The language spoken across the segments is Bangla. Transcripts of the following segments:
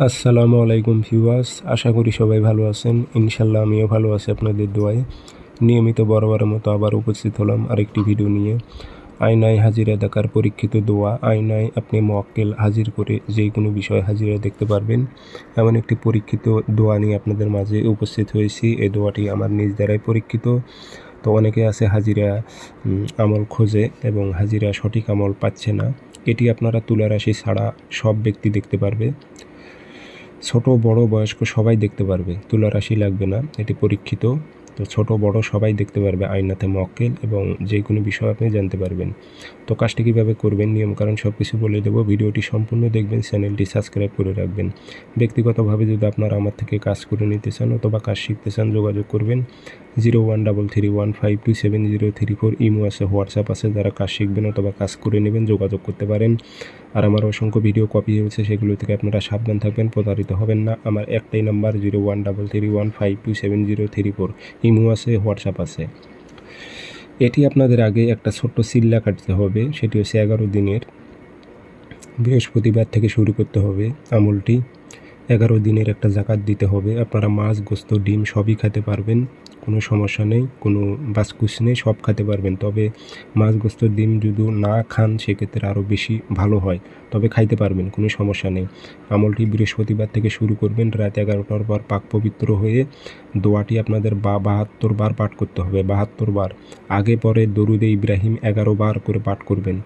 আসসালামু আলাইকুম ভিউয়ার্স, আশা করি সবাই ভালো আছেন। ইনশাল্লাহ আমিও ভালো আছি আপনাদের দোয়ায়। নিয়মিত বরাবরের মতো আবার উপস্থিত হলাম আরেকটি ভিডিও নিয়ে। আয়নায় হাজিরা দেখার পরীক্ষিত দোয়া। আয়নায় আপনি মোয়াক্কেল হাজির করে যে কোনো বিষয় হাজিরা দেখতে পারবেন, এমন একটি পরীক্ষিত দোয়া নিয়ে আপনাদের মাঝে উপস্থিত হয়েছি। এই দোয়াটি আমার নিজ দ্বারাই পরীক্ষিত। তো অনেকে আছে হাজিরা আমল খোঁজে এবং হাজিরা সঠিক আমল পাচ্ছে না। এটি আপনারা তুলা রাশি ছাড়া সব ব্যক্তি দেখতে পারবে। ছোট বড় বয়স্ক সবাই দেখতে পারবে, তুলা রাশি লাগবে না, এটি পরীক্ষিত। তো ছোট বড় সবাই দেখতে পারবে আয়নাতে মোয়াক্কেল, এবং যে কোনো বিষয় আপনি জানতে পারবেন। তো কাজটি কীভাবে করবেন, নিয়মকানুন সব কিছু বলে দেবো। ভিডিওটি সম্পূর্ণ দেখবেন, চ্যানেলটি সাবস্ক্রাইব করে রাখবেন। ব্যক্তিগতভাবে যদি আপনারা আমার থেকে কাজ করে নিতে চান অথবা কাজ শিখতে চান, যোগাযোগ করবেন 0133152703 ইমো আছে, হোয়াটসঅ্যাপ আছে। যারা কাজ শিখবেন অথবা কাজ করে নেবেন যোগাযোগ করতে পারেন। আর আমার অসংখ্য ভিডিও কপি হয়েছে, সেগুলো থেকে আপনারা সাবধান থাকবেন, প্রতারিত হবেন না। আমার একটাই নাম্বার 0133152703। ইমো আছে, হোয়াটসঅ্যাপ আছে। এটি আপনাদের আগে একটা ছোট্ট সিল্লা কাটতে হবে, সেটি হচ্ছে 11 দিনের। বৃহস্পতিবার থেকে শুরু করতে হবে আমলটি। 11 দিনের একটা জাকাত দিতে হবে। আপনারা মাছ, গোস্ত, ডিম সবই খেতে পারবেন, কোনো সমস্যা নেই, কোনো বাছকুচ নেই, সব খেতে পারবেন। তবে মাছ, গোস্ত, ডিম যদি না খান সেক্ষেত্রে আরও বেশি ভালো হয়, তবে খাইতে পারবেন, কোনো সমস্যা নেই। আমলটি বৃহস্পতিবার থেকে শুরু করবেন। রাত 11টার পর পাক পবিত্র হয়ে দোয়াটি আপনাদের 72 বার পাঠ করতে হবে। 72 বার। আগে পরে দরুদে ইব্রাহিম 11 বার করে পাঠ করবেন।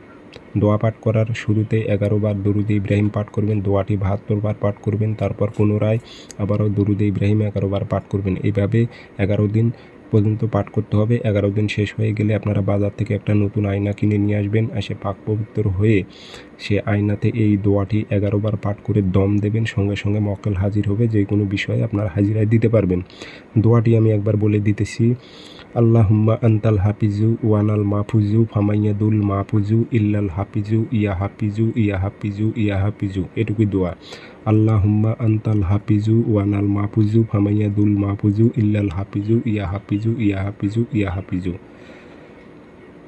দোয়া পাঠ করার শুরুতে 11 বার দরুদে ইব্রাহিম পাঠ করবেন, দোয়াটি 72 বার পাঠ করবেন। তারপর পুনরায় আবারও দরুদে ইব্রাহিম 11 বার পাঠ করবেন। এইভাবে 11 দিন পর্যন্ত পাঠ করতে হবে। 11 দিন শেষ হয়ে গেলে আপনারা বাজার থেকে একটা নতুন আয়না কিনে নিয়ে আসবেন। এসে পাক পবিত্র হয়ে সে আয়নাতে এই দোয়াটি 11 বার পাঠ করে দম দেবেন। সঙ্গে সঙ্গে মোয়াক্কেল হাজির হবে, যে কোনো বিষয়ে আপনারা হাজিরায় দিতে পারবেন। দোয়াটি আমি একবার বলে দিতেছি। আল্লাহুম্মা আনতাল হাফিজু ওয়ানাল মাহফুজু ফামাইয়াদুল মাহফুজু ইল্লাল হাফিজু ইয়া হাফিজু ইয়া হাফিজু ইয়া হাফিজু। এটুকুই দোয়া। আল্লাহুম্মা আনতাল হাফিজু ওয়ানাল মাহফুজু ফামাইয়াদুল মাহফুজু ইল্লাল হাফিজু ইয়া হাফিজু ইয়া হাফিজু ইয়া হাফিজু।